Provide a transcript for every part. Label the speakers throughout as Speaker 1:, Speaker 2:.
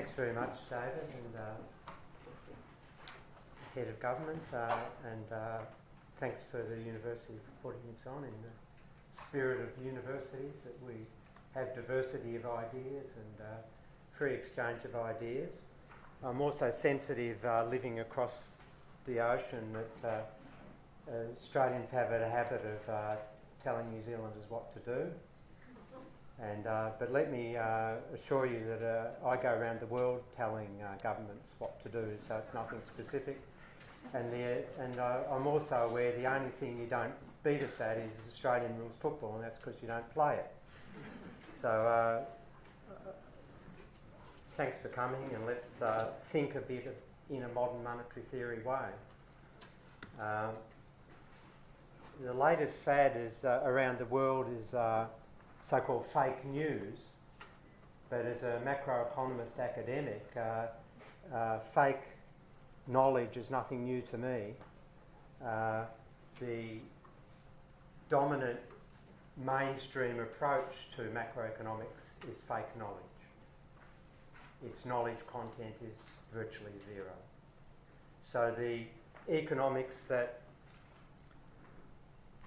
Speaker 1: Thanks very much, David, and Head of Government, and thanks for the University for putting this on in the spirit of universities, that we have diversity of ideas and free exchange of ideas. I'm also sensitive, living across the ocean, that Australians have a habit of telling New Zealanders what to do. And but let me assure you that I go around the world telling governments what to do, so it's nothing specific. And I'm also aware the only thing you don't beat us at is Australian rules football, and that's because you don't play it. So thanks for coming, and let's think a bit in a modern monetary theory way. The latest fad is around the world is so-called fake news, but as a macroeconomist academic, fake knowledge is nothing new to me. The dominant mainstream approach to macroeconomics is fake knowledge. Its knowledge content is virtually zero. So the economics that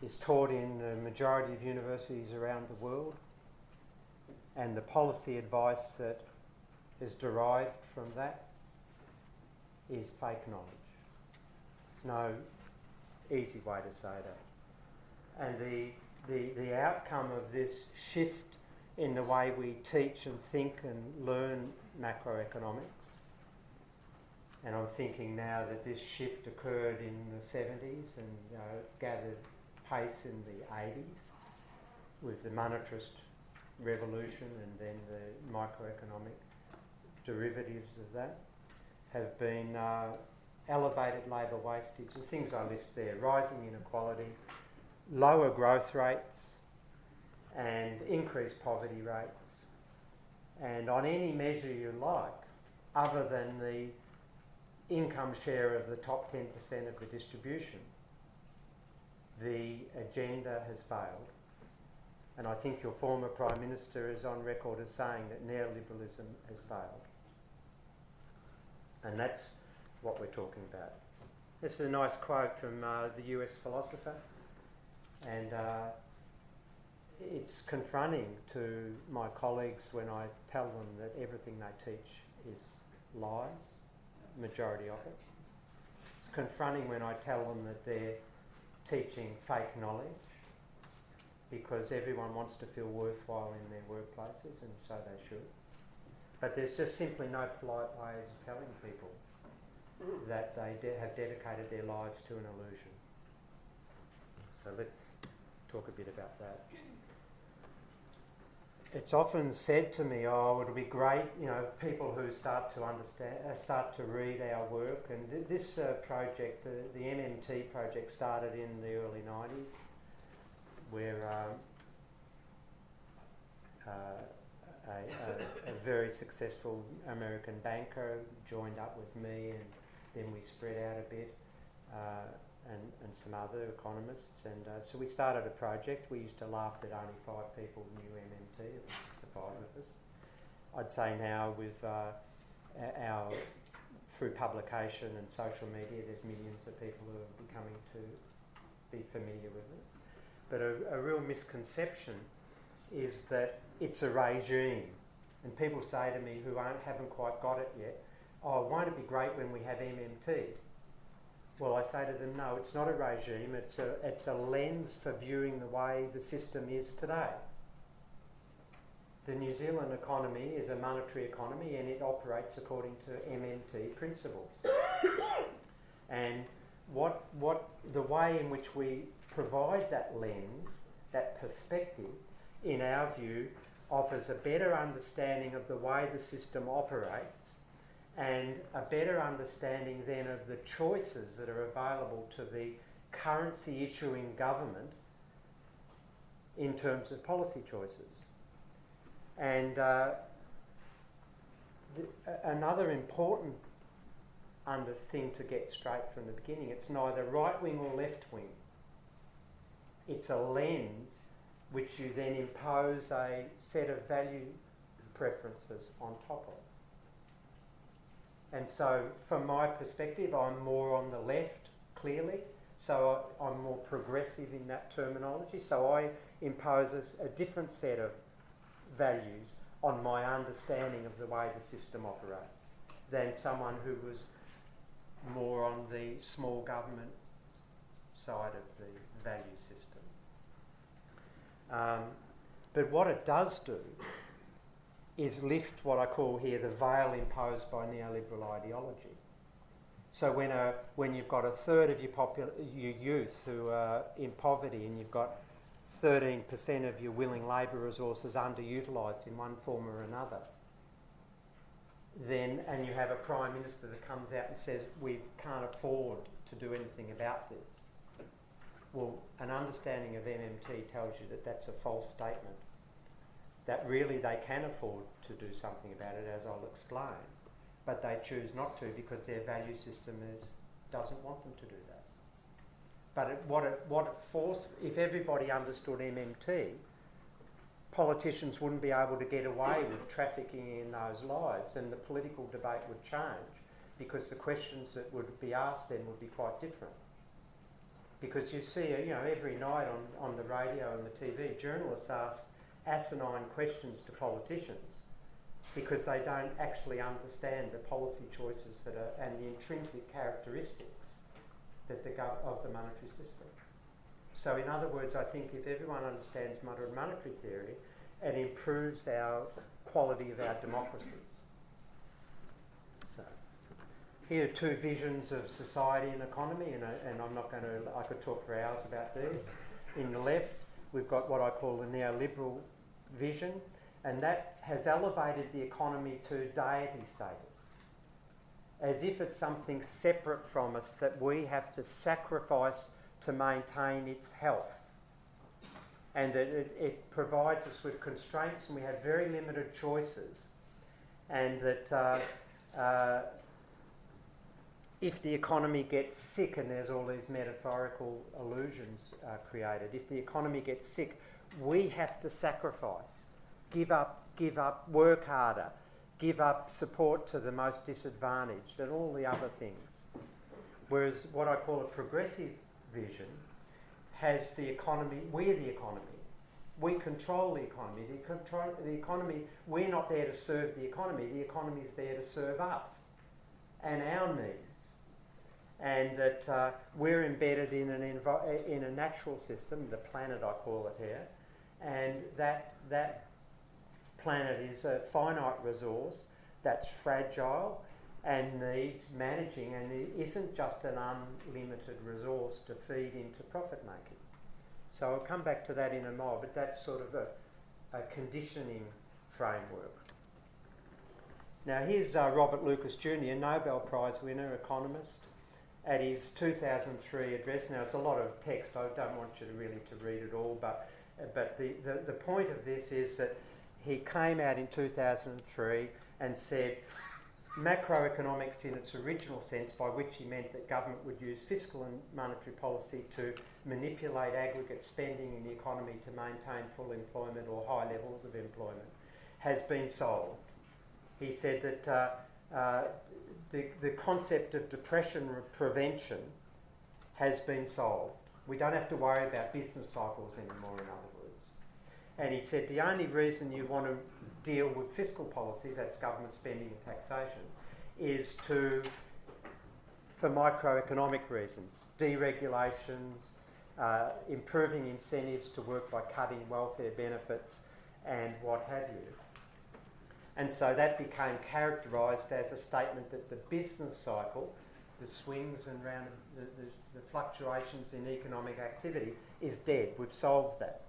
Speaker 1: is taught in the majority of universities around the world, and the policy advice that is derived from that, is fake knowledge. No easy way to say that. And the outcome of this shift in the way we teach and think and learn macroeconomics, and I'm thinking now that this shift occurred in the 70s and gathered pace in the 80s with the monetarist revolution, and then the microeconomic derivatives of that have been elevated labour wastage, the things I list there, rising inequality, lower growth rates and increased poverty rates, and on any measure you like, other than the income share of the top 10% of the distribution, the agenda has failed. And I think your former Prime Minister is on record as saying that neoliberalism has failed. And that's what we're talking about. This is a nice quote from the US philosopher, and it's confronting to my colleagues when I tell them that everything they teach is lies, majority of it. It's confronting when I tell them that they're teaching fake knowledge, because everyone wants to feel worthwhile in their workplaces, and so they should. But there's just simply no polite way of telling people that they have dedicated their lives to an illusion. So let's talk a bit about that. It's often said to me, oh, it'll be great, people who start to understand, start to read our work. And this project, the MMT project, started in the early 90s, where a very successful American banker joined up with me, and then we spread out a bit, and some other economists, and so we started a project. We used to laugh that only 5 people knew MMT. It was just the 5 of us. I'd say now with through publication and social media, there's millions of people who are becoming to be familiar with it. But a real misconception is that it's a regime, and people say to me who haven't quite got it yet, oh, won't it be great when we have MMT? Well, I say to them, no, it's not a regime, it's a lens for viewing the way the system is today. The New Zealand economy is a monetary economy, and it operates according to MMT principles. And what the way in which we provide that lens, that perspective, in our view, offers a better understanding of the way the system operates, and a better understanding then of the choices that are available to the currency issuing government in terms of policy choices. And another important thing to get straight from the beginning, it's neither right wing or left wing. It's a lens which you then impose a set of value preferences on top of. And so from my perspective, I'm more on the left, clearly. So I'm more progressive in that terminology. So I impose a different set of values on my understanding of the way the system operates than someone who was more on the small government side of the value system. But what it does do is lift what I call here the veil imposed by neoliberal ideology. So when you've got a third of your youth who are in poverty, and you've got 13% of your willing labour resources underutilised in one form or another, and you have a Prime Minister that comes out and says, we can't afford to do anything about this. Well, an understanding of MMT tells you that that's a false statement, that really they can afford to do something about it, as I'll explain, but they choose not to because their value system doesn't want them to do that. But if everybody understood MMT, politicians wouldn't be able to get away with trafficking in those lies, and the political debate would change because the questions that would be asked then would be quite different. Because you see, every night on the radio and the TV, journalists ask asinine questions to politicians because they don't actually understand the policy choices and the intrinsic characteristics of the monetary system. So in other words, I think if everyone understands modern monetary theory, it improves our quality of our democracies. So here are two visions of society and economy, and I'm not going to, I could talk for hours about these. In the left, we've got what I call the neoliberal vision, and that has elevated the economy to deity status, as if it's something separate from us that we have to sacrifice to maintain its health, and that it provides us with constraints and we have very limited choices, and that if the economy gets sick, and there's all these metaphorical illusions created, if the economy gets sick, we have to sacrifice, give up, work harder, give up support to the most disadvantaged, and all the other things. Whereas what I call a progressive vision has the economy, we're the economy. We control the economy. The economy, we're not there to serve the economy is there to serve us and our needs. And that we're embedded in a natural system, the planet I call it here, and that planet is a finite resource that's fragile and needs managing, and it isn't just an unlimited resource to feed into profit making. So I'll come back to that in a moment, but that's sort of a conditioning framework. Now here's Robert Lucas Jr., Nobel Prize winner, economist, at his 2003 address. Now it's a lot of text, I don't want you to really to read it all, but the point of this is that he came out in 2003 and said macroeconomics in its original sense, by which he meant that government would use fiscal and monetary policy to manipulate aggregate spending in the economy to maintain full employment or high levels of employment, has been solved. He said that the concept of depression prevention has been solved. We don't have to worry about business cycles anymore, in other words. And he said the only reason you want to deal with fiscal policies, that's government spending and taxation, is for microeconomic reasons, deregulations, improving incentives to work by cutting welfare benefits and what have you. And so that became characterised as a statement that the business cycle, the swings and round the fluctuations in economic activity, is dead. We've solved that.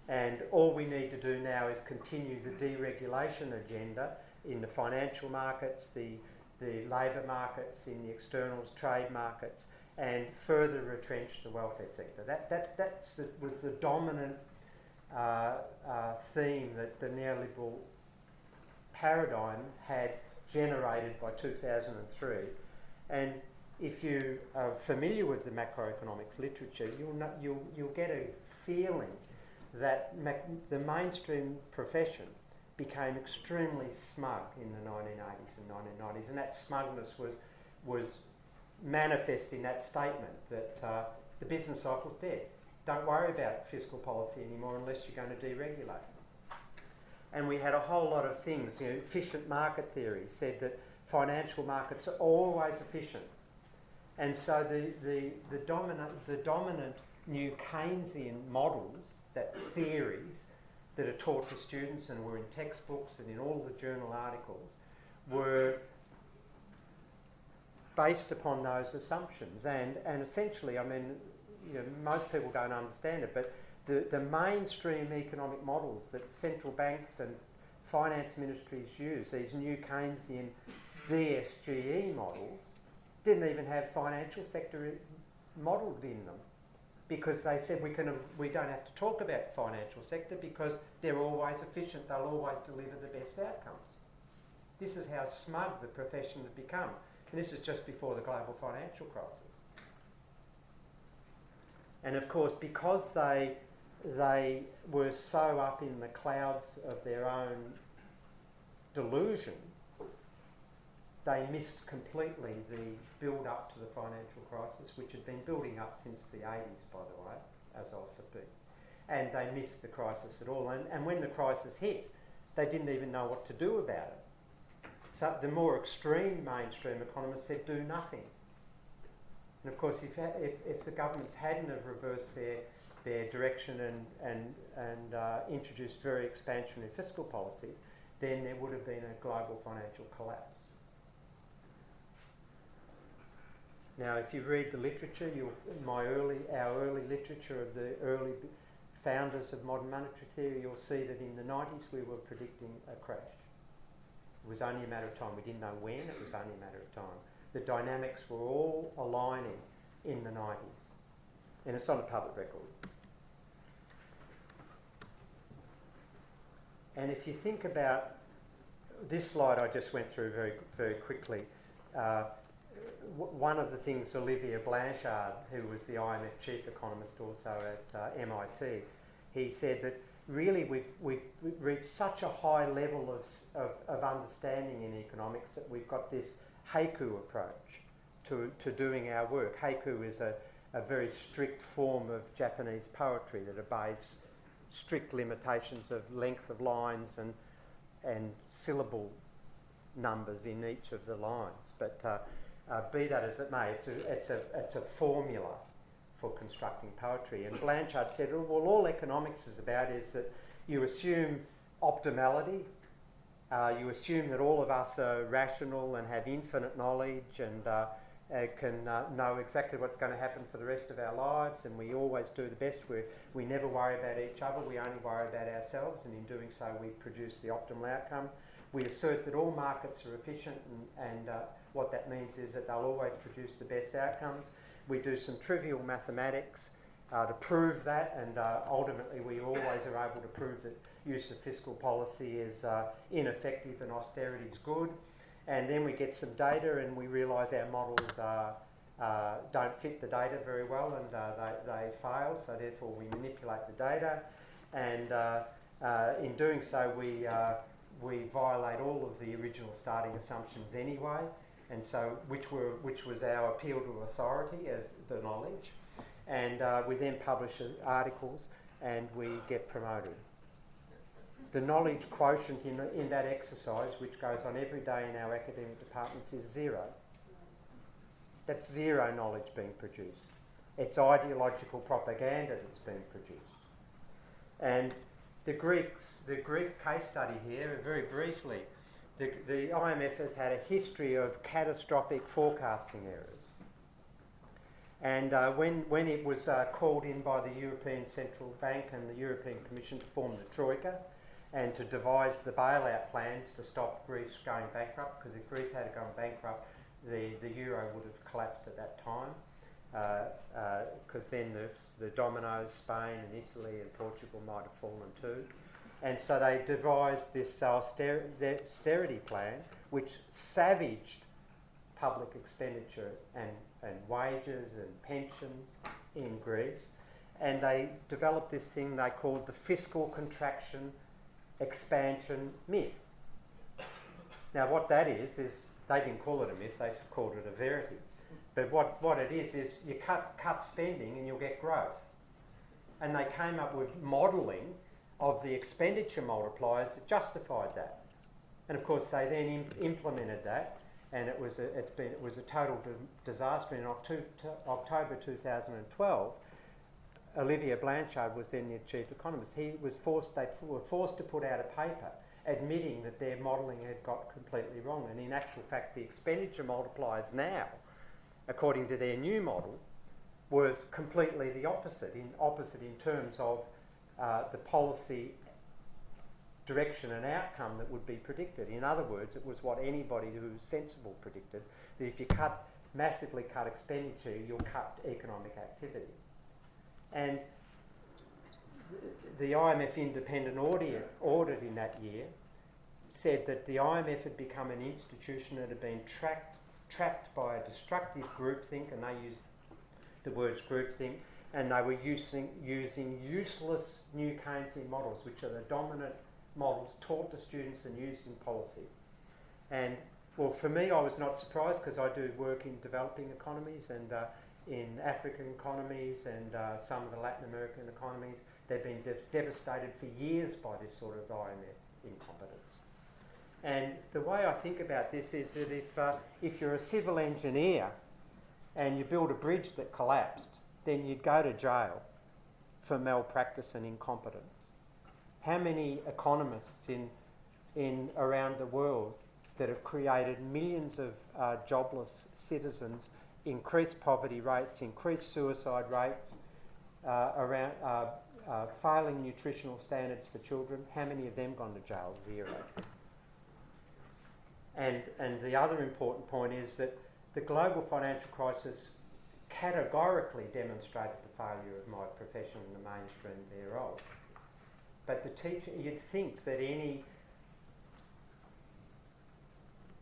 Speaker 1: And all we need to do now is continue the deregulation agenda in the financial markets, the labour markets, in the externals trade markets, and further retrench the welfare sector. That was the dominant theme that the neoliberal paradigm had generated by 2003. And if you are familiar with the macroeconomics literature, you'll get a feeling that the mainstream profession became extremely smug in the 1980s and 1990s, and that smugness was manifest in that statement that the business cycle's dead. Don't worry about fiscal policy anymore unless you're going to deregulate. And we had a whole lot of things. Efficient market theory said that financial markets are always efficient. And so the dominant new Keynesian models, theories that are taught to students and were in textbooks and in all the journal articles, were based upon those assumptions. And essentially, most people don't understand it, but the mainstream economic models that central banks and finance ministries use, these new Keynesian DSGE models, didn't even have financial sector modelled in them, because they said we don't have to talk about financial sector because they're always efficient, they'll always deliver the best outcomes. This is how smug the profession had become. And this is just before the global financial crisis. And of course, because they were so up in the clouds of their own delusion, they missed completely the build-up to the financial crisis, which had been building up since the 80s, by the way, as I'll speak. And they missed the crisis at all. And when the crisis hit, they didn't even know what to do about it. So the more extreme mainstream economists said, do nothing. And of course, if the governments hadn't have reversed their direction and introduced very expansionary fiscal policies, then there would have been a global financial collapse. Now, if you read the literature, our early literature of the early founders of modern monetary theory, you'll see that in the 90s we were predicting a crash. It was only a matter of time. We didn't know when, it was only a matter of time. The dynamics were all aligning in the 90s. And it's on the public record. And if you think about this slide I just went through very, very quickly, one of the things Olivier Blanchard, who was the IMF chief economist also at MIT, he said that really we've reached such a high level of understanding in economics that we've got this haiku approach to doing our work. Haiku is a very strict form of Japanese poetry that obeys strict limitations of length of lines and syllable numbers in each of the lines. But be that as it may, it's a formula for constructing poetry. And Blanchard said, well, all economics is about is that you assume optimality, you assume that all of us are rational and have infinite knowledge and can know exactly what's going to happen for the rest of our lives, and we always do the best. We never worry about each other, we only worry about ourselves, and in doing so we produce the optimal outcome. We assert that all markets are efficient, and what that means is that they'll always produce the best outcomes. We do some trivial mathematics to prove that, and ultimately we always are able to prove that use of fiscal policy is ineffective and austerity is good. And then we get some data and we realise our models don't fit the data very well, and they fail, so therefore we manipulate the data, and in doing so we violate all of the original starting assumptions anyway, and so which was our appeal to authority of the knowledge, and we then publish articles and we get promoted. The knowledge quotient in that exercise, which goes on every day in our academic departments, is 0. That's 0 knowledge being produced. It's ideological propaganda that's being produced. And the Greek case study here, very briefly, the IMF has had a history of catastrophic forecasting errors. And when it was called in by the European Central Bank and the European Commission to form the Troika and to devise the bailout plans to stop Greece going bankrupt, because if Greece had gone bankrupt, the euro would have collapsed at that time, because then the dominoes, Spain and Italy and Portugal might have fallen too. And so they devised this austerity plan which savaged public expenditure and wages and pensions in Greece, and they developed this thing they called the fiscal contraction expansion myth. Now what that is they didn't call it a myth, they called it a verity. But what it is you cut spending and you'll get growth. And they came up with modelling of the expenditure multipliers that justified that. And of course they then implemented that, and it was a total disaster. In October 2012, Olivier Blanchard was then the chief economist. They were forced to put out a paper admitting that their modelling had got completely wrong. And in actual fact, the expenditure multipliers now, according to their new model, was completely the opposite in terms of the policy direction and outcome that would be predicted. In other words, it was what anybody who was sensible predicted, that if you massively cut expenditure, you'll cut economic activity. And the IMF independent audit in that year said that the IMF had become an institution that had been trapped by a destructive groupthink, and they used the words groupthink, and they were using useless new Keynesian models, which are the dominant models taught to students and used in policy. And well, for me, I was not surprised, because I do work in developing economies and in African economies and some of the Latin American economies. They've been devastated for years by this sort of IMF incompetence. And the way I think about this is that if you're a civil engineer and you build a bridge that collapsed, then you'd go to jail for malpractice and incompetence. How many economists in around the world that have created millions of jobless citizens, increased poverty rates, increased suicide rates, failing nutritional standards for children? How many of them gone to jail? Zero. And the other important point is that the global financial crisis categorically demonstrated the failure of my profession and the mainstream thereof. But you'd think that any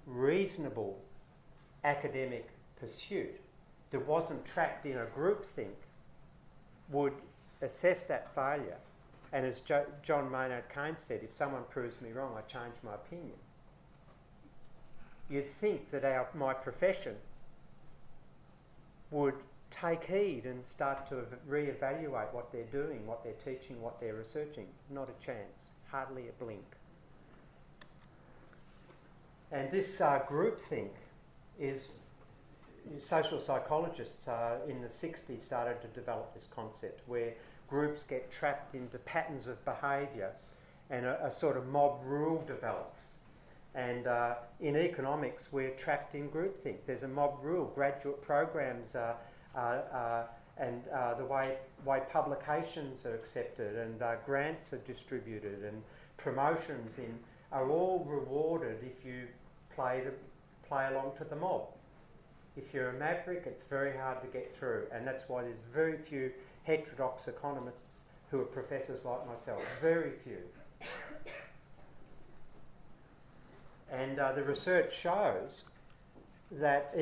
Speaker 1: reasonable academic pursuit that wasn't trapped in a groupthink would assess that failure. And as John Maynard Keynes said, if someone proves me wrong, I change my opinion. You'd think that my profession would take heed and start to re-evaluate what they're doing, what they're teaching, what they're researching. Not a chance, hardly a blink. And this groupthink is, social psychologists in the 60s started to develop this concept where groups get trapped into patterns of behaviour and a sort of mob rule develops. And in economics, we're trapped in groupthink. There's a mob rule. Graduate programs and the way publications are accepted and grants are distributed and promotions are all rewarded if you play along to the mob. If you're a maverick, it's very hard to get through, and that's why there's very few heterodox economists who are professors like myself. Very few. And the research shows that,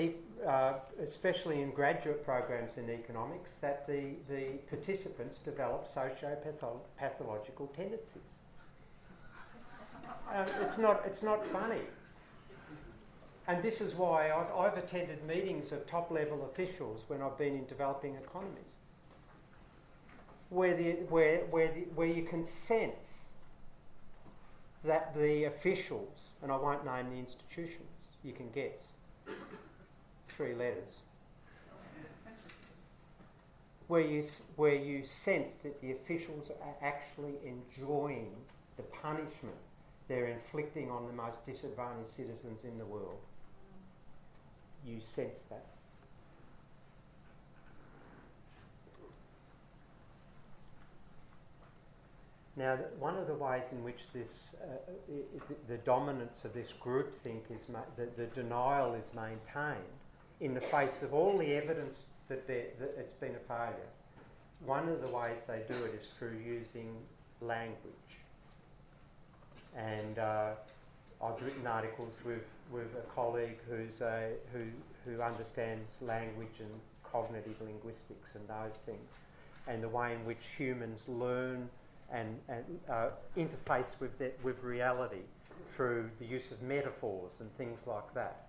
Speaker 1: especially in graduate programs in economics, that the participants develop socio-pathological tendencies. It's not funny. And this is why I've attended meetings of top-level officials when I've been in developing economies, where you can sense that the officials, and I won't name the institutions, you can guess, 3 letters, where you sense that the officials are actually enjoying the punishment they're inflicting on the most disadvantaged citizens in the world. You sense that. Now, one of the ways in which this, the dominance of this groupthink is, the denial is maintained in the face of all the evidence that it's been a failure. One of the ways they do it is through using language. And I've written articles with a colleague who understands language and cognitive linguistics and those things, and the way in which humans learn and interface with reality through the use of metaphors and things like that.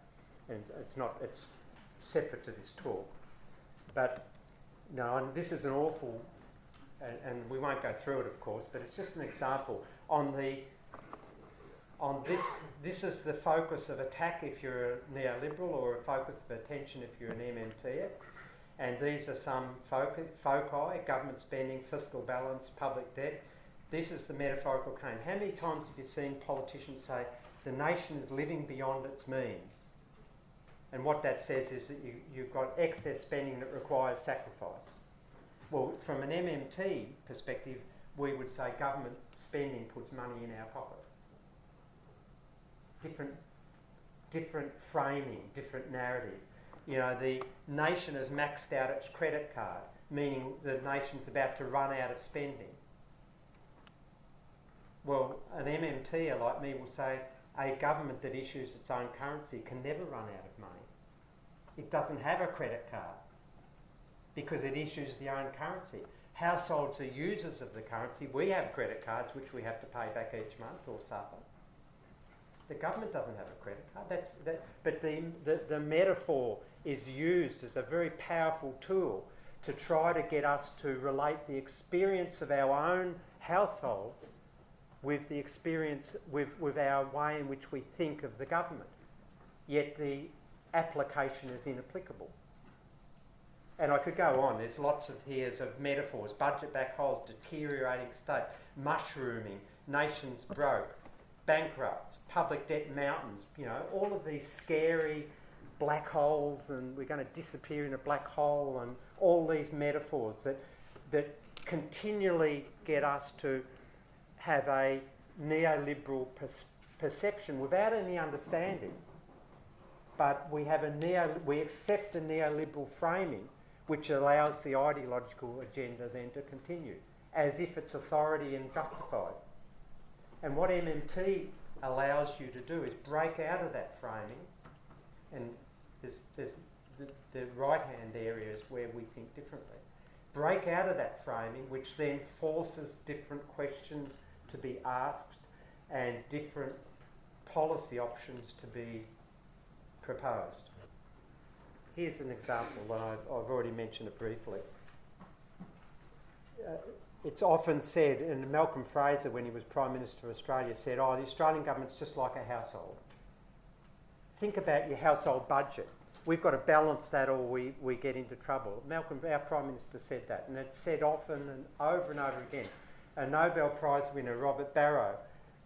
Speaker 1: And it's separate to this talk. But no, and this is an awful, and we won't go through it, of course, but it's just an example. This is the focus of attack if you're a neoliberal, or a focus of attention if you're an MMT. And these are some foci: government spending, fiscal balance, public debt. This is the metaphorical cane. How many times have you seen politicians say the nation is living beyond its means? And what that says is that you've got excess spending that requires sacrifice. Well, from an MMT perspective, we would say government spending puts money in our pockets. Different framing, different narrative. You know, the nation has maxed out its credit card, meaning the nation's about to run out of spending. Well, an MMTer like me will say a government that issues its own currency can never run out of money. It doesn't have a credit card because it issues the own currency. Households are users of the currency. We have credit cards which we have to pay back each month or suffer. The government doesn't have a credit card. But the metaphor is used as a very powerful tool to try to get us to relate the experience of our own households with the experience, with our way in which we think of the government. Yet the application is inapplicable. And I could go on. There's lots of metaphors: budget black holes, deteriorating state, mushrooming, nations broke, bankrupt, public debt mountains, you know, all of these scary black holes, and we're going to disappear in a black hole, and all these metaphors that continually get us to have a neoliberal perception without any understanding. But we accept a neoliberal framing which allows the ideological agenda then to continue, as if it's authority and justified. And what MMT allows you to do is break out of that framing, and there's the right-hand areas where we think differently. Break out of that framing, which then forces different questions to be asked and different policy options to be proposed. Here's an example that I've already mentioned it briefly. It's often said, and Malcolm Fraser, when he was Prime Minister of Australia, said, the Australian government's just like a household. Think about your household budget. We've got to balance that or we get into trouble. Malcolm, our Prime Minister, said that, and it's said often and over again. A Nobel Prize winner, Robert Barrow,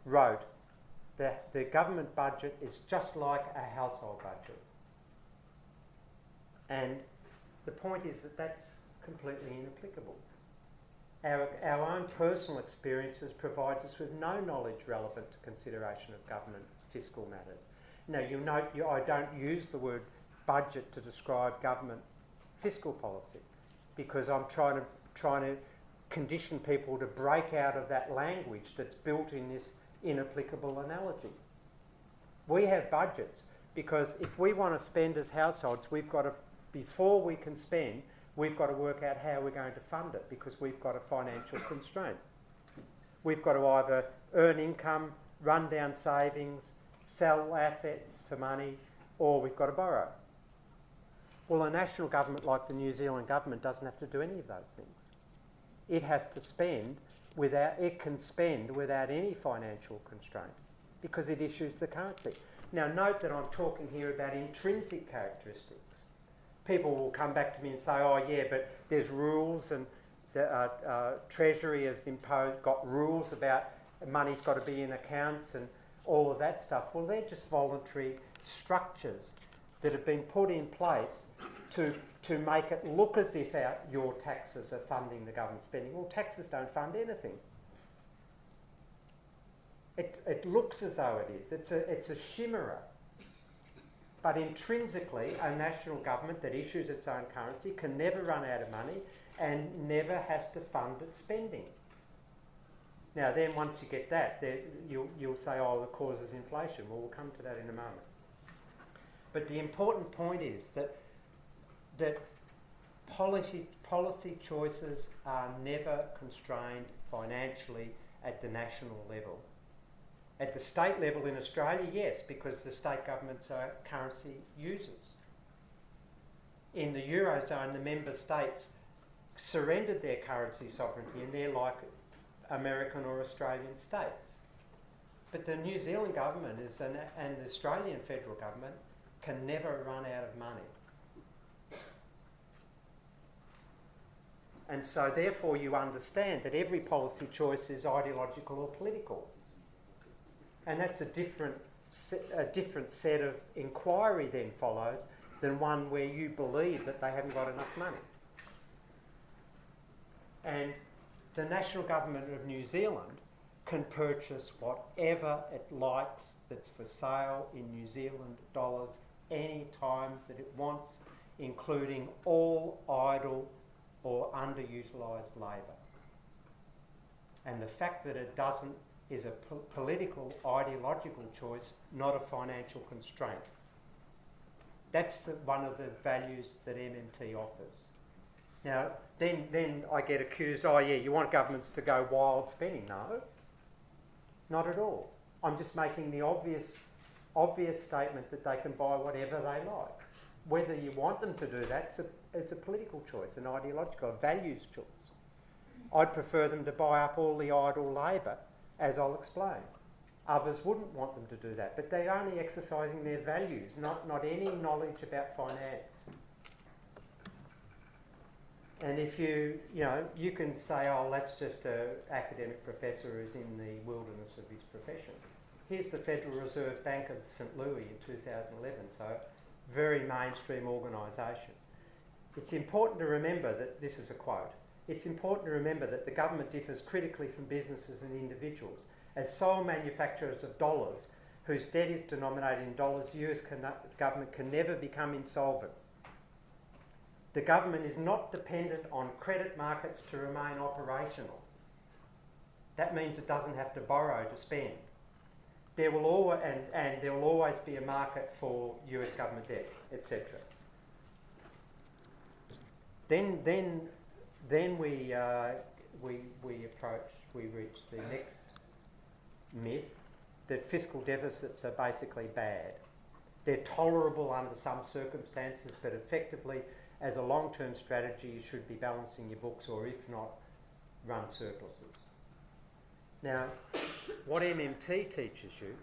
Speaker 1: wrote that the government budget is just like a household budget. And the point is that that's completely inapplicable. Our own personal experiences provides us with no knowledge relevant to consideration of government fiscal matters. Now, you'll note I don't use the word budget to describe government fiscal policy, because I'm trying to condition people to break out of that language that's built in this inapplicable analogy. We have budgets because if we want to spend as households, before we can spend, we've got to work out how we're going to fund it, because we've got a financial constraint. We've got to either earn income, run down savings, sell assets for money, or we've got to borrow. Well, a national government like the New Zealand government doesn't have to do any of those things. It has to spend it can spend without any financial constraint because it issues the currency. Now, note that I'm talking here about intrinsic characteristics. People will come back to me and say, but there's rules, and the Treasury has got rules about money's got to be in accounts and all of that stuff. Well, they're just voluntary structures that have been put in place to make it look as if your taxes are funding the government spending. Well, taxes don't fund anything. It looks as though it is. It's a chimera. But intrinsically, a national government that issues its own currency can never run out of money and never has to fund its spending. Now then, once you get that, you'll say, the cause is inflation. Well, we'll come to that in a moment. But the important point is that policy choices are never constrained financially at the national level. At the state level in Australia, yes, because the state governments are currency users. In the Eurozone, the member states surrendered their currency sovereignty and they're like American or Australian states. But the New Zealand government and the Australian federal government can never run out of money. And so therefore you understand that every policy choice is ideological or political. And that's a different set of inquiry then follows than one where you believe that they haven't got enough money. And the national government of New Zealand can purchase whatever it likes that's for sale in New Zealand dollars any time that it wants, including all idle or underutilised labour. And the fact that it doesn't is a political, ideological choice, not a financial constraint. That's one of the values that MMT offers. Now, then I get accused, oh yeah, you want governments to go wild spending. No, not at all. I'm just making the obvious statement that they can buy whatever they like. Whether you want them to do that, it's a political choice, an ideological, a values choice. I'd prefer them to buy up all the idle labour, as I'll explain. Others wouldn't want them to do that, but they're only exercising their values, not any knowledge about finance. And if you can say, oh, that's just an academic professor who's in the wilderness of his profession. Here's the Federal Reserve Bank of St. Louis in 2011, so very mainstream organisation. It's important to remember that, this is a quote, it's important to remember that the government differs critically from businesses and individuals. As sole manufacturers of dollars, whose debt is denominated in dollars, the US government can never become insolvent. The government is not dependent on credit markets to remain operational. That means it doesn't have to borrow to spend. There will always be a market for US government debt, etc. Then we reach the next myth, that fiscal deficits are basically bad. They're tolerable under some circumstances, but effectively, as a long-term strategy, you should be balancing your books, or if not, run surpluses. Now, what MMT teaches you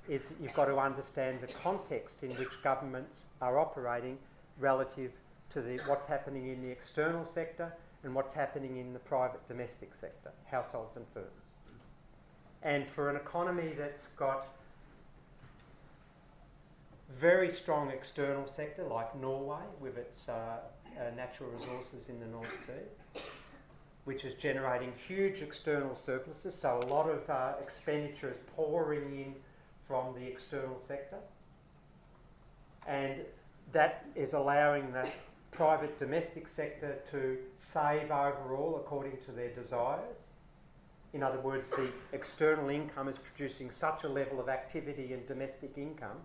Speaker 1: is you've got to understand the context in which governments are operating relative to what's happening in the external sector and what's happening in the private domestic sector, households and firms. And for an economy that's got very strong external sector, like Norway, with its natural resources in the North Sea, which is generating huge external surpluses, so a lot of expenditure is pouring in from the external sector, and that is allowing the private domestic sector to save overall according to their desires. In other words, the external income is producing such a level of activity and domestic income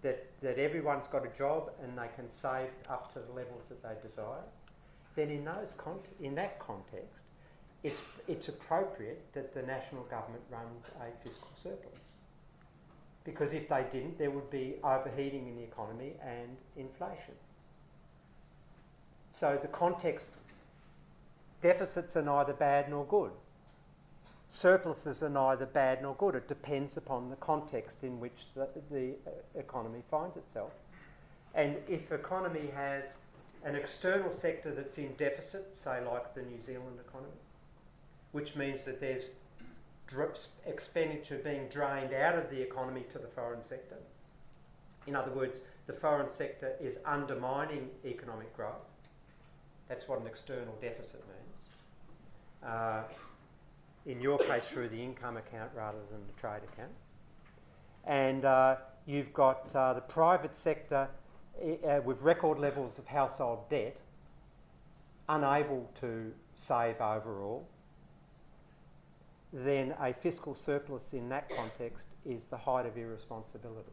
Speaker 1: that everyone's got a job and they can save up to the levels that they desire. Then in that context, it's appropriate that the national government runs a fiscal surplus. Because if they didn't, there would be overheating in the economy and inflation. So the context, deficits are neither bad nor good. Surpluses are neither bad nor good. It depends upon the context in which the economy finds itself. And if economy has an external sector that's in deficit, say like the New Zealand economy, which means that there's expenditure being drained out of the economy to the foreign sector. In other words, the foreign sector is undermining economic growth. That's what an external deficit means. In your case, through the income account rather than the trade account. And you've got the private sector with record levels of household debt, unable to save overall. Then a fiscal surplus in that context is the height of irresponsibility.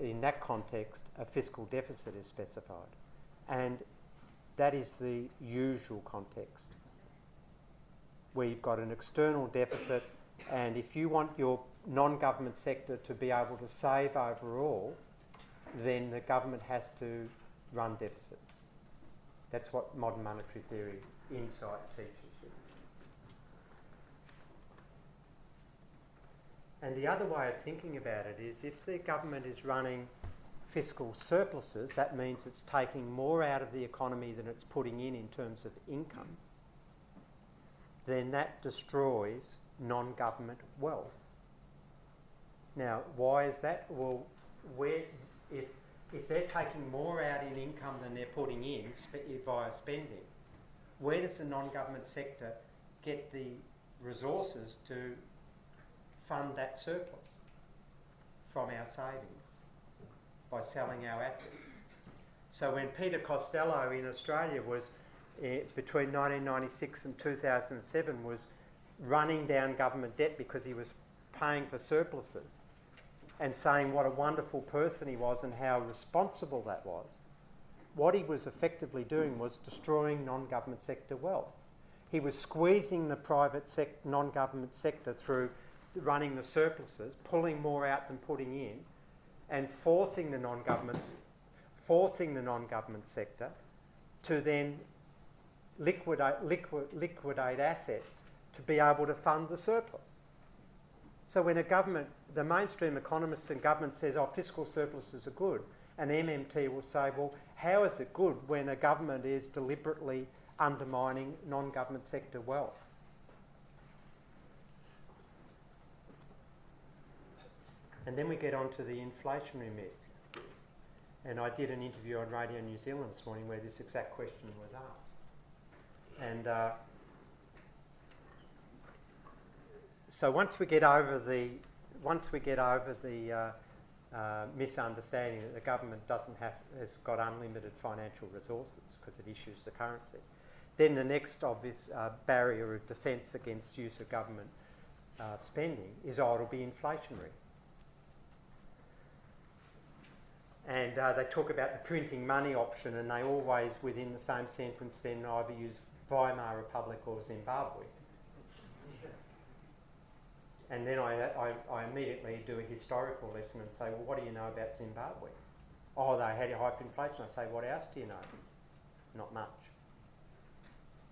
Speaker 1: In that context, a fiscal deficit is specified. And That is the usual context, where you've got an external deficit, and if you want your non-government sector to be able to save overall, then the government has to run deficits. That's what modern monetary theory insight teaches you. And the other way of thinking about it is, if the government is running fiscal surpluses, that means it's taking more out of the economy than it's putting in terms of income, then that destroys non-government wealth. Now, why is that? Well, if they're taking more out in income than they're putting in via spending, where does the non-government sector get the resources to fund that surplus? From our savings, by selling our assets. So when Peter Costello in Australia was, between 1996 and 2007, was running down government debt because he was paying for surpluses and saying what a wonderful person he was and how responsible that was, what he was effectively doing was destroying non-government sector wealth. He was squeezing the private non-government sector through running the surpluses, pulling more out than putting in, and forcing the non-government sector to then liquidate assets to be able to fund the surplus. So when a government, the mainstream economists and government says, oh, fiscal surpluses are good, an MMT will say, well, how is it good when a government is deliberately undermining non-government sector wealth? And then we get on to the inflationary myth. And I did an interview on Radio New Zealand this morning where this exact question was asked. And so once we get over the misunderstanding that the government has got unlimited financial resources because it issues the currency, then the next obvious barrier of defence against use of government spending is, oh, it'll be inflationary. And they talk about the printing money option, and they always, within the same sentence, then either use Weimar Republic or Zimbabwe. And then I immediately do a historical lesson and say, well, what do you know about Zimbabwe? Oh, they had hyperinflation. I say, what else do you know? Not much.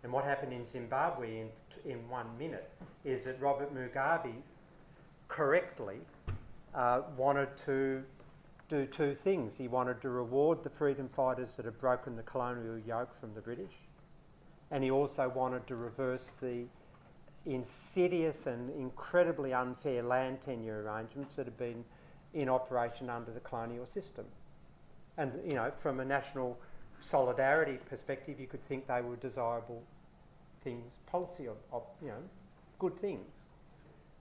Speaker 1: And what happened in Zimbabwe in 1 minute is that Robert Mugabe correctly wanted to do two things. He wanted to reward the freedom fighters that had broken the colonial yoke from the British, and he also wanted to reverse the insidious and incredibly unfair land tenure arrangements that had been in operation under the colonial system. And, you know, from a national solidarity perspective, you could think they were desirable things, policy of you know, good things.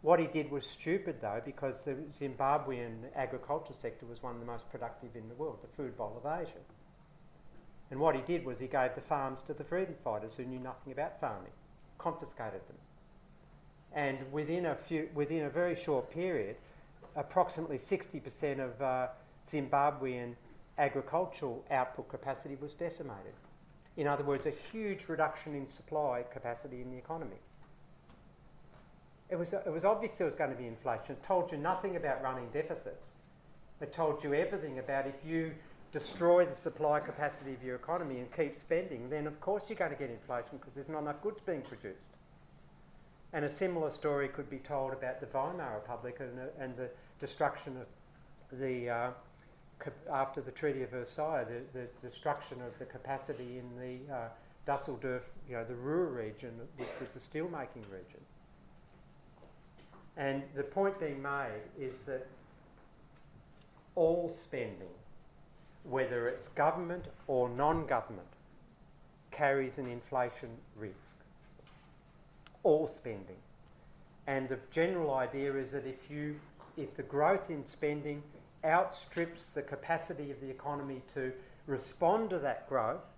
Speaker 1: What he did was stupid, though, because the Zimbabwean agriculture sector was one of the most productive in the world, the food bowl of Asia. And what he did was he gave the farms to the freedom fighters who knew nothing about farming, confiscated them. And within a very short period, approximately 60% of Zimbabwean agricultural output capacity was decimated. In other words, a huge reduction in supply capacity in the economy. It was obvious there was going to be inflation. It told you nothing about running deficits. It told you everything about if you destroy the supply capacity of your economy and keep spending, then of course you're going to get inflation because there's not enough goods being produced. And a similar story could be told about the Weimar Republic and the destruction of the, after the Treaty of Versailles, the destruction of the capacity in the Dusseldorf, you know, the Ruhr region, which was the steel-making region. And the point being made is that all spending, whether it's government or non-government, carries an inflation risk. All spending. And the general idea is that if the growth in spending outstrips the capacity of the economy to respond to that growth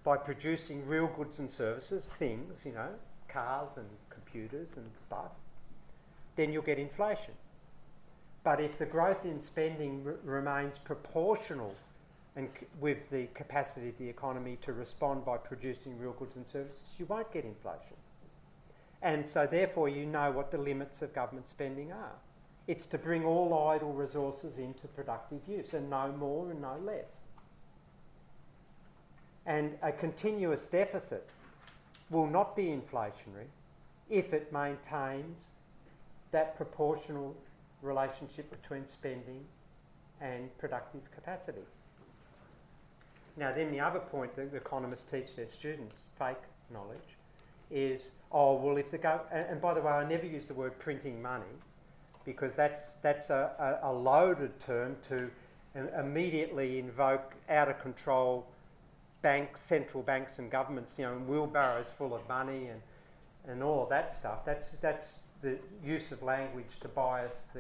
Speaker 1: by producing real goods and services, things, you know, cars and computers and stuff, then you'll get inflation. But if the growth in spending remains proportional and with the capacity of the economy to respond by producing real goods and services, you won't get inflation. And so therefore you know what the limits of government spending are. It's to bring all idle resources into productive use, and no more and no less. And a continuous deficit will not be inflationary if it maintains that proportional relationship between spending and productive capacity. Now then, the other point that economists teach their students, fake knowledge, is, oh, well, if the and by the way, I never use the word printing money, because that's a loaded term to immediately invoke out of control central banks and governments, and wheelbarrows full of money and all of that stuff. That's the use of language to bias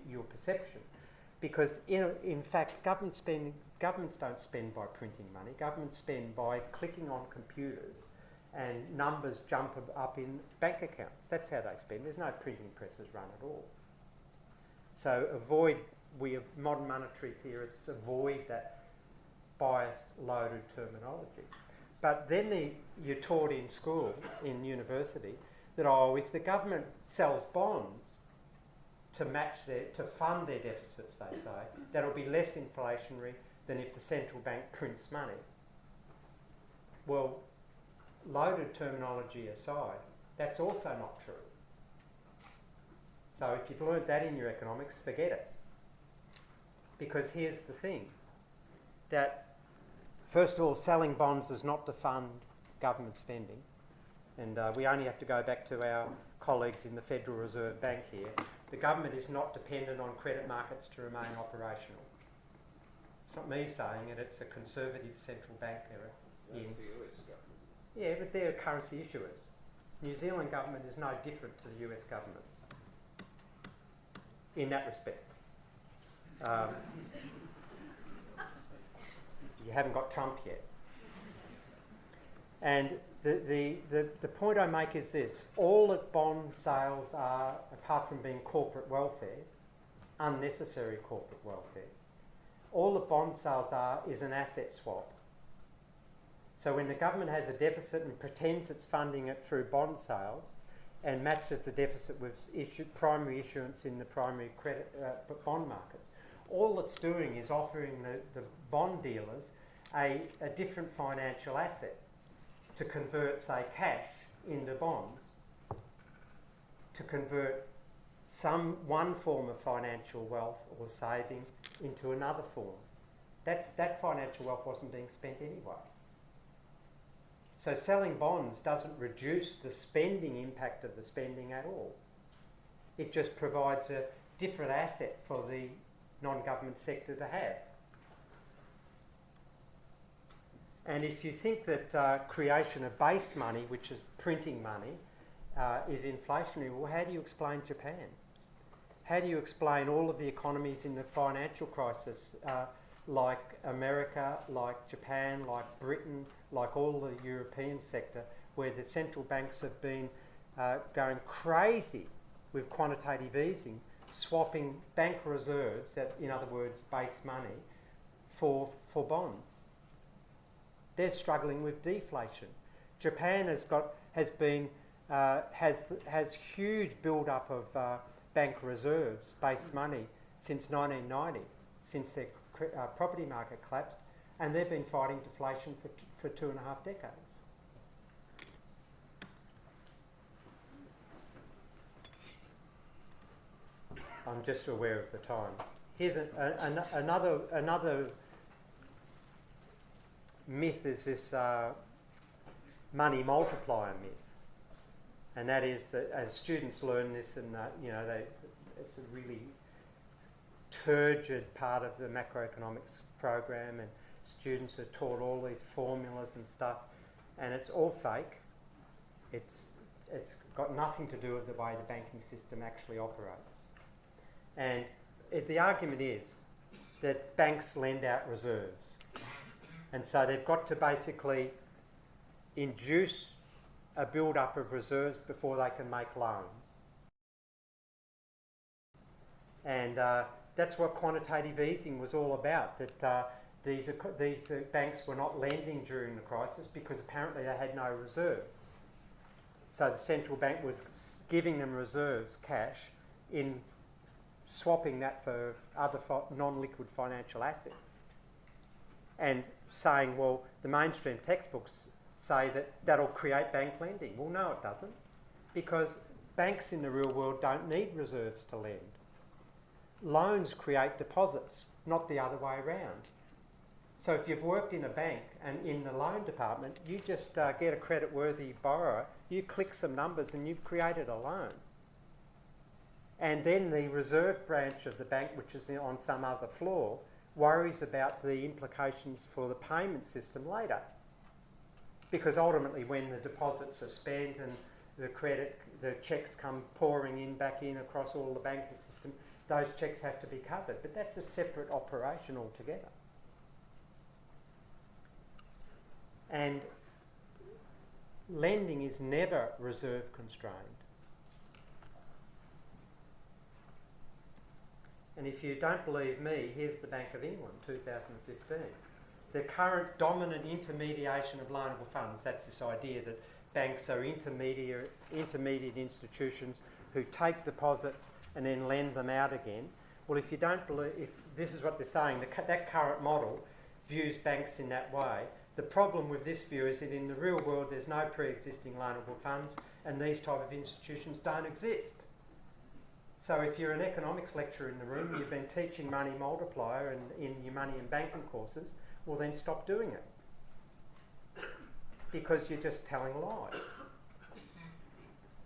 Speaker 1: your perception, because in fact governments don't spend by printing money. Governments spend by clicking on computers and numbers jump up in bank accounts. That's how they spend. There's no printing presses run at all. So modern monetary theorists avoid that biased, loaded terminology. But then you're taught in school, in university, that, if the government sells bonds to fund their deficits, they say, that'll be less inflationary than if the central bank prints money. Well, loaded terminology aside, that's also not true. So if you've learned that in your economics, forget it. Because here's the thing, that first of all, selling bonds is not to fund government spending. And we only have to go back to our colleagues in the Federal Reserve Bank here. The government is not dependent on credit markets to remain operational. It's not me saying it, it's a conservative central bank there.
Speaker 2: That's the US government.
Speaker 1: Yeah, but they're currency issuers. New Zealand government is no different to the US government in that respect. You haven't got Trump yet. And the point I make is this: all that bond sales are, apart from being corporate welfare, unnecessary corporate welfare, all that bond sales are is an asset swap. So when the government has a deficit and pretends it's funding it through bond sales and matches the deficit with primary issuance in the primary credit bond markets, all it's doing is offering the bond dealers a different financial asset to convert, say, cash into bonds, to convert one form of financial wealth or saving into another form. That financial wealth wasn't being spent anyway. So selling bonds doesn't reduce the spending impact of the spending at all. It just provides a different asset for the non-government sector to have. And if you think that creation of base money, which is printing money, is inflationary, well, how do you explain Japan? How do you explain all of the economies in the financial crisis, like America, like Japan, like Britain, like all the European sector, where the central banks have been going crazy with quantitative easing, swapping bank reserves, that, in other words, base money, for bonds? They're struggling with deflation. Japan has huge build-up of bank reserves, base money, since 1990, since their property market collapsed, and they've been fighting deflation for 2.5 decades. I'm just aware of the time. Here's another myth, is this money multiplier myth, and that is that as students learn this, and it's a really turgid part of the macroeconomics program, and students are taught all these formulas and stuff, and it's all fake. It's got nothing to do with the way the banking system actually operates. And the argument is that banks lend out reserves, and so they've got to basically induce a build-up of reserves before they can make loans. And that's what quantitative easing was all about, that these banks were not lending during the crisis because apparently they had no reserves. So the central bank was giving them reserves, cash, in swapping that for other non-liquid financial assets. And saying, well, the mainstream textbooks say that that'll create bank lending. Well, no, it doesn't, because banks in the real world don't need reserves to lend. Loans create deposits, not the other way around. So if you've worked in a bank and in the loan department, you just get a credit-worthy borrower, you click some numbers and you've created a loan. And then the reserve branch of the bank, which is on some other floor, worries about the implications for the payment system later. Because ultimately when the deposits are spent and the cheques come pouring back in across all the banking system, those cheques have to be covered. But that's a separate operation altogether. And lending is never reserve constrained. And if you don't believe me, here's the Bank of England, 2015. The current dominant intermediation of loanable funds, that's this idea that banks are intermediate institutions who take deposits and then lend them out again. Well, if you don't believe, if this is what they're saying, that current model views banks in that way. The problem with this view is that in the real world there's no pre-existing loanable funds and these type of institutions don't exist. So if you're an economics lecturer in the room, you've been teaching money multiplier and in your money and banking courses, well then stop doing it. Because you're just telling lies.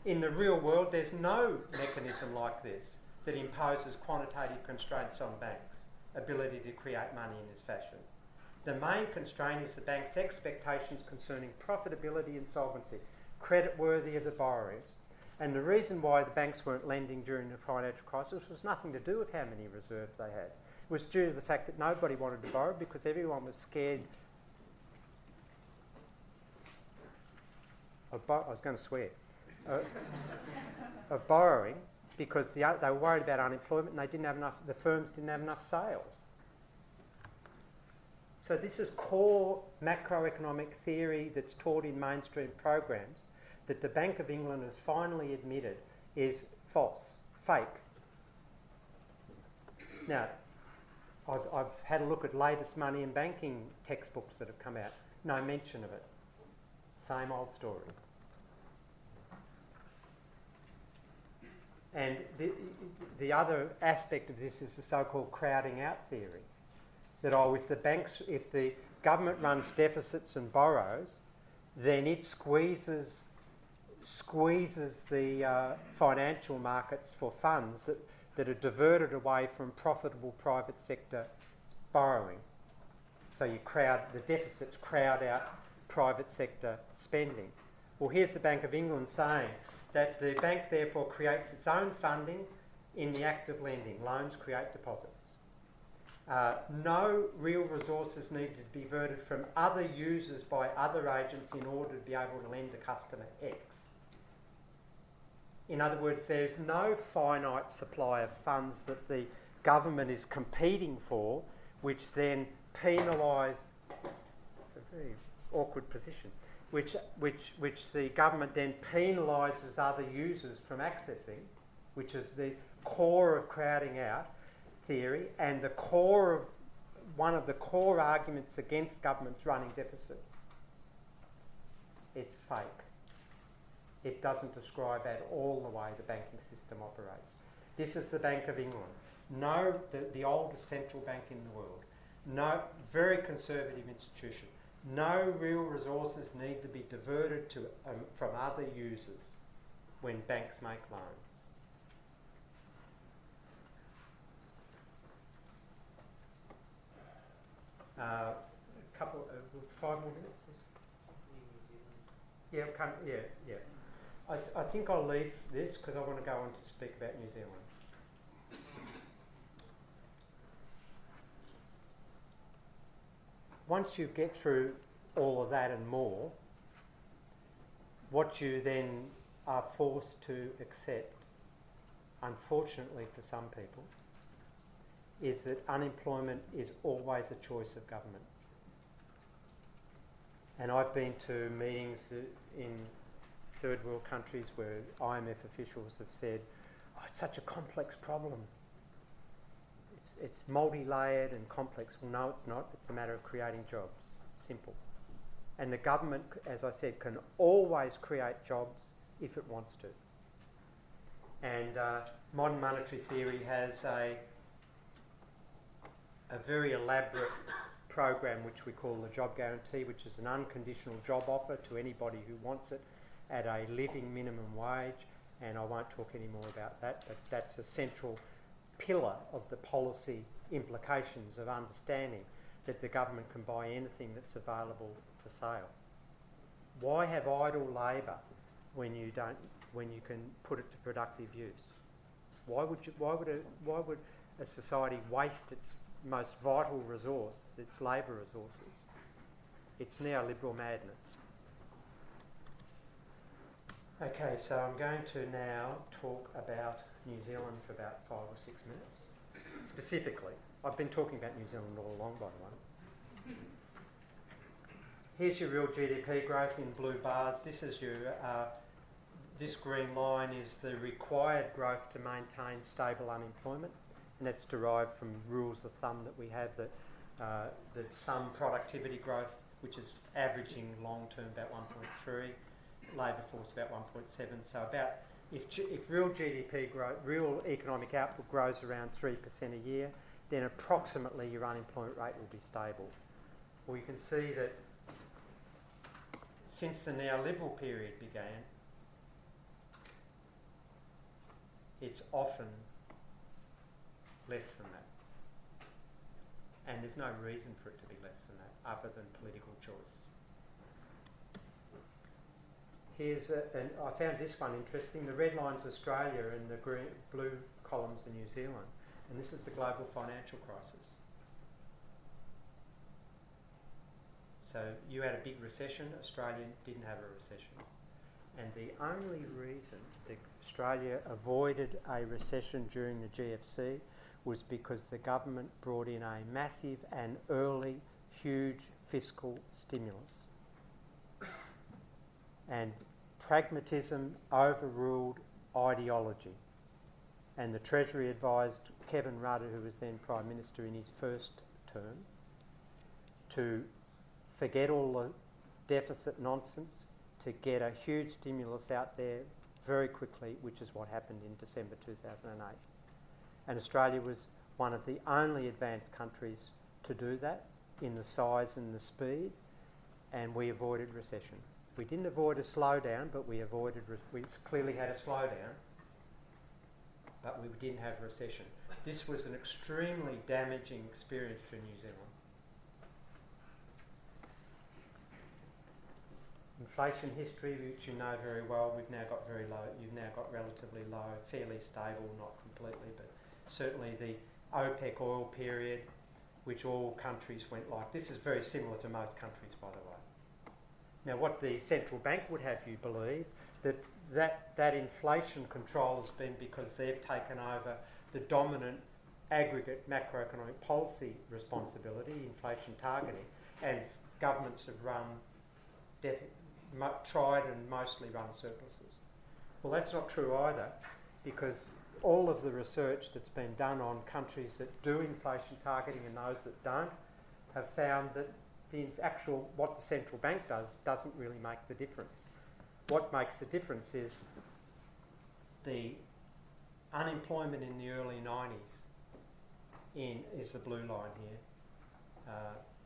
Speaker 1: In the real world there's no mechanism like this that imposes quantitative constraints on banks' ability to create money in this fashion. The main constraint is the bank's expectations concerning profitability and solvency, creditworthy of the borrowers. And the reason why the banks weren't lending during the financial crisis was nothing to do with how many reserves they had. It was due to the fact that nobody wanted to borrow because everyone was scared of of borrowing because they were worried about unemployment and they didn't have enough. The firms didn't have enough sales. So this is core macroeconomic theory that's taught in mainstream programs that the Bank of England has finally admitted is false, fake. Now, I've had a look at latest money and banking textbooks that have come out. No mention of it. Same old story. And the other aspect of this is the so-called crowding out theory. That if the government runs deficits and borrows, then it squeezes the financial markets for funds that are diverted away from profitable private sector borrowing. So the deficits crowd out private sector spending. Well, here's the Bank of England saying that the bank therefore creates its own funding in the act of lending. Loans create deposits. No real resources need to be diverted from other users by other agents in order to be able to lend to customer X. In other words, there's no finite supply of funds that the government is competing for, which then penalise. It's a very awkward position. Which the government then penalises other users from accessing, which is the core of crowding out theory and the core of one of the core arguments against governments running deficits. It's fake. It doesn't describe at all the way the banking system operates. This is the Bank of England. No, the oldest central bank in the world. No, very conservative institution. No real resources need to be diverted from other users when banks make loans. Five more minutes? Yeah. I think I'll leave this because I want to go on to speak about New Zealand. Once you get through all of that and more, what you then are forced to accept, unfortunately for some people, is that unemployment is always a choice of government. And I've been to meetings in third world countries where IMF officials have said, oh, it's such a complex problem. It's multi-layered and complex. Well, no, it's not. It's a matter of creating jobs. Simple. And the government, as I said, can always create jobs if it wants to. And modern monetary theory has a very elaborate program which we call the job guarantee, which is an unconditional job offer to anybody who wants it at a living minimum wage. And I won't talk any more about that, but that's a central pillar of the policy implications of understanding that the government can buy anything that's available for sale. Why have idle labour when you can put it to productive use? Why would a society waste its most vital resource, its labour resources? It's neoliberal madness. Okay, so I'm going to now talk about New Zealand for about 5 or 6 minutes. Specifically, I've been talking about New Zealand all along, by the way. Here's your real GDP growth in blue bars. This is your this green line is the required growth to maintain stable unemployment, and that's derived from rules of thumb that we have that some productivity growth, which is averaging long term about 1.3, labour force about 1.7. So about if real GDP growth, real economic output grows around 3% a year, then approximately your unemployment rate will be stable. Well, you can see that since the neoliberal period began, it's often less than that. And there's no reason for it to be less than that other than political choice. And I found this one interesting. The red line's Australia and the blue columns are New Zealand. And this is the global financial crisis. So you had a big recession, Australia didn't have a recession. And the only reason that Australia avoided a recession during the GFC was because the government brought in a massive and early, huge fiscal stimulus. And pragmatism overruled ideology. And the Treasury advised Kevin Rudd, who was then Prime Minister in his first term, to forget all the deficit nonsense, to get a huge stimulus out there very quickly, which is what happened in December 2008. And Australia was one of the only advanced countries to do that in the size and the speed, and we avoided recession. We didn't avoid a slowdown, but we clearly had a slowdown, but we didn't have recession. This was an extremely damaging experience for New Zealand. Inflation history, which you know very well, we've now got very low, you've now got relatively low, fairly stable, not completely, but certainly the OPEC oil period, which all countries went like. This is very similar to most countries, by the way. Now, what the central bank would have you believe, that inflation control has been because they've taken over the dominant aggregate macroeconomic policy responsibility, inflation targeting, and governments have tried and mostly run surpluses. Well, that's not true either, because all of the research that's been done on countries that do inflation targeting and those that don't have found that what the central bank does doesn't really make the difference. What makes the difference is the unemployment in the early 90s is the blue line here.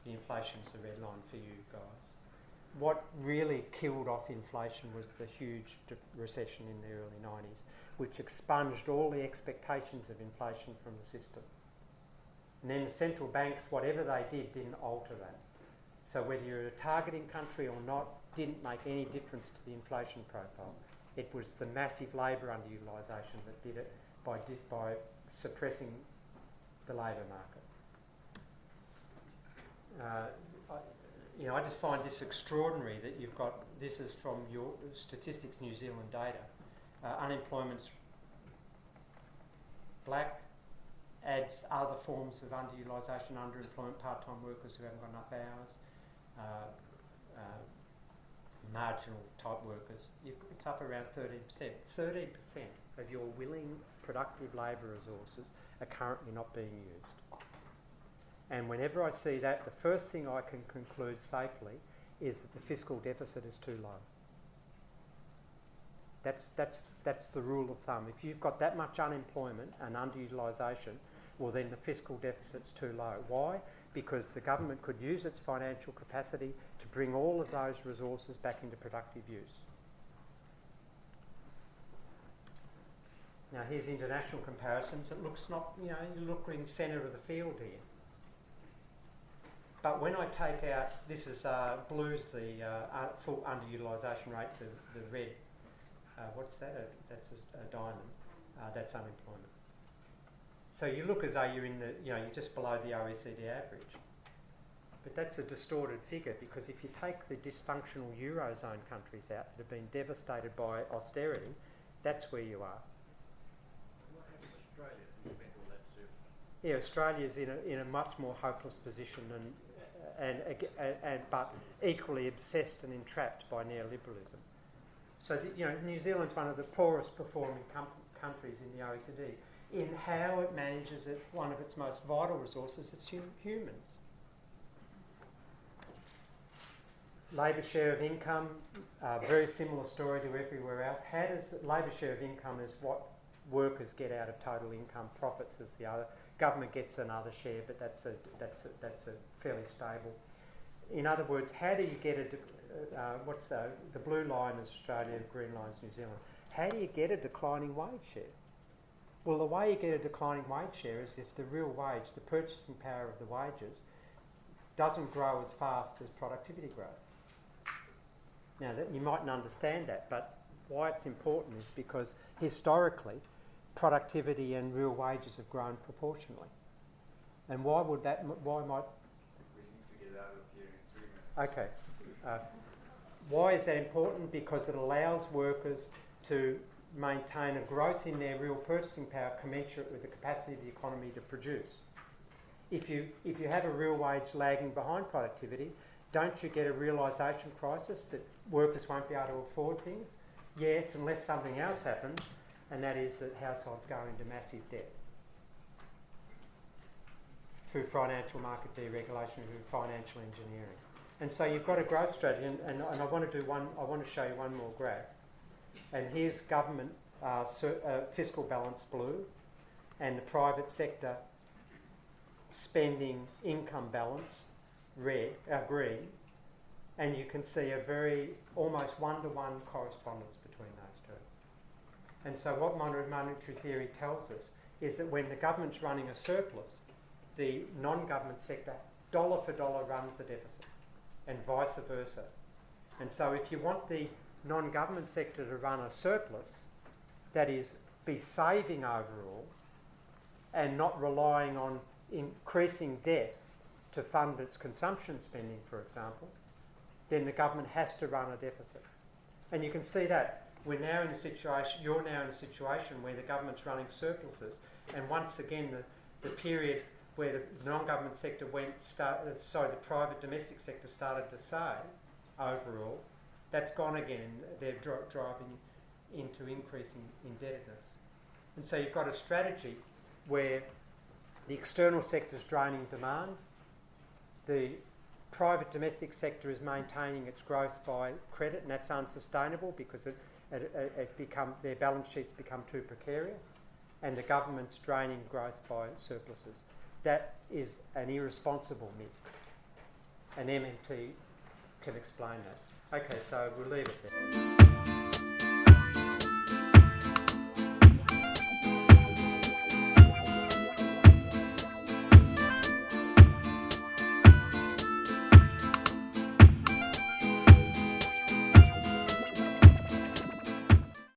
Speaker 1: The inflation's the red line for you guys. What really killed off inflation was the huge recession in the early 90s, which expunged all the expectations of inflation from the system. And then the central banks, whatever they did, didn't alter that. So whether you're a targeting country or not didn't make any difference to the inflation profile. It was the massive labour underutilisation that did it by suppressing the labour market. I just find this extraordinary that you've got, this is from your Statistics New Zealand data. Unemployment's black, adds other forms of underutilisation, underemployment, part-time workers who haven't got enough hours, marginal type workers. It's up around 13%. 13% of your willing, productive labour resources are currently not being used. And whenever I see that, the first thing I can conclude safely is that the fiscal deficit is too low. That's the rule of thumb. If you've got that much unemployment and underutilisation, well then the fiscal deficit's too low. Why? Because the government could use its financial capacity to bring all of those resources back into productive use. Now here's international comparisons. It looks not, you look in centre of the field here. But when I take out, this is blue's the full underutilisation rate, the red, what's that? That's a diamond. That's unemployment. So you look as though you're in the, you're just below the OECD average. But that's a distorted figure, because if you take the dysfunctional Eurozone countries out that have been devastated by austerity, that's where you are.
Speaker 2: What happened to Australia? You spent all that surplus.
Speaker 1: Yeah, Australia's in a much more hopeless position but equally obsessed and entrapped by neoliberalism. So New Zealand's one of the poorest performing countries in the OECD. In how it manages one of its most vital resources, it's humans. Labour share of income, very similar story to everywhere else. How does labour share of income is what workers get out of total income, profits is the other. Government gets another share, but that's a fairly stable. In other words, how do you get the blue line is Australia, the green line is New Zealand. How do you get a declining wage share? Well, the way you get a declining wage share is if the real wage, the purchasing power of the wages, doesn't grow as fast as productivity growth. Now, that you mightn't understand that, but why it's important is because historically, productivity and real wages have grown proportionally. And why might...
Speaker 2: We need to get out of here in 3 minutes.
Speaker 1: Okay. Why is that important? Because it allows workers to maintain a growth in their real purchasing power commensurate with the capacity of the economy to produce. If you have a real wage lagging behind productivity, don't you get a realisation crisis that workers won't be able to afford things? Yes, unless something else happens, and that is that households go into massive debt through financial market deregulation, through financial engineering. And so you've got a growth strategy, and I want to show you one more graph. And here's government fiscal balance blue, and the private sector spending income balance green, and you can see a very almost one-to-one correspondence between those two. And so what monetary theory tells us is that when the government's running a surplus, the non-government sector dollar for dollar runs a deficit, and vice versa. And so if you want the non-government sector to run a surplus, that is, be saving overall and not relying on increasing debt to fund its consumption spending, for example, then the government has to run a deficit. And you can see that you're now in a situation where the government's running surpluses, and once again the period where the non-government sector the private domestic sector started to save overall, that's gone again. They're driving into increasing indebtedness. And so you've got a strategy where the external sector is draining demand, the private domestic sector is maintaining its growth by credit, and that's unsustainable because their balance sheets become too precarious, and the government's draining growth by surpluses. That is an irresponsible mix, and MMT can explain that. Okay, so we'll leave it there.